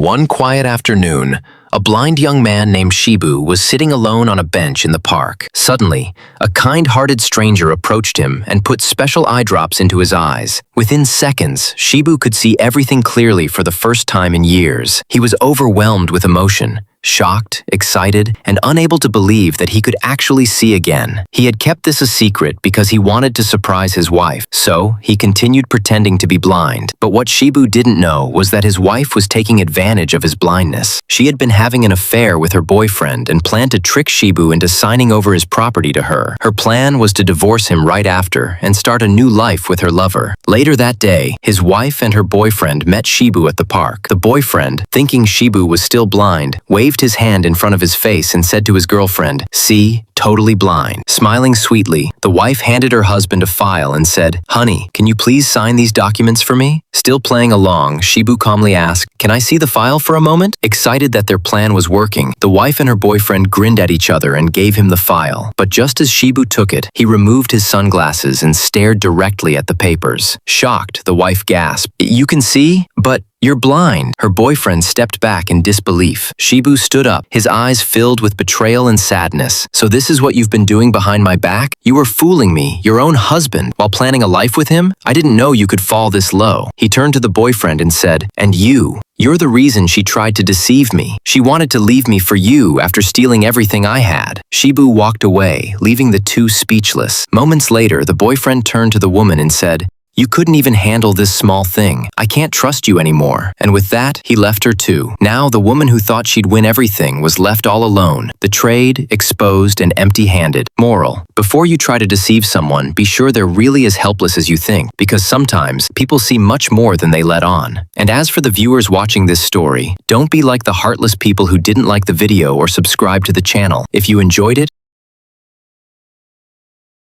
One quiet afternoon, a blind young man named Shibu was sitting alone on a bench in the park. Suddenly, a kind-hearted stranger approached him and put special eye drops into his eyes. Within seconds, Shibu could see everything clearly for the first time in years. He was overwhelmed with emotion. Shocked, excited, and unable to believe that he could actually see again. He had kept this a secret because he wanted to surprise his wife, so he continued pretending to be blind. But what Shibu didn't know was that his wife was taking advantage of his blindness. She had been having an affair with her boyfriend and planned to trick Shibu into signing over his property to her. Her plan was to divorce him right after and start a new life with her lover. Later that day, his wife and her boyfriend met Shibu at the park. The boyfriend, thinking Shibu was still blind, waved his hand in front of his face and said to his girlfriend, "See? Totally blind." Smiling sweetly, the wife handed her husband a file and said, "Honey, can you please sign these documents for me?" Still playing along, Shibu calmly asked, "Can I see the file for a moment?" Excited that their plan was working, the wife and her boyfriend grinned at each other and gave him the file. But just as Shibu took it, he removed his sunglasses and stared directly at the papers. Shocked, the wife gasped, "You can see? But you're blind." Her boyfriend stepped back in disbelief. Shibu stood up, his eyes filled with betrayal and sadness. "So this is what you've been doing behind my back? You were fooling me, your own husband, while planning a life with him? I didn't know you could fall this low." He turned to the boyfriend and said, "And you're the reason she tried to deceive me. She wanted to leave me for you after stealing everything I had." Shibu walked away, leaving the two speechless. Moments later, the boyfriend turned to the woman and said, "You couldn't even handle this small thing. I can't trust you anymore." And with that, he left her too. Now the woman who thought she'd win everything was left all alone, betrayed, exposed, and empty-handed. Moral: before you try to deceive someone, be sure they're really as helpless as you think, because sometimes people see much more than they let on. And as for the viewers watching this story, don't be like the heartless people who didn't like the video or subscribe to the channel. If you enjoyed it,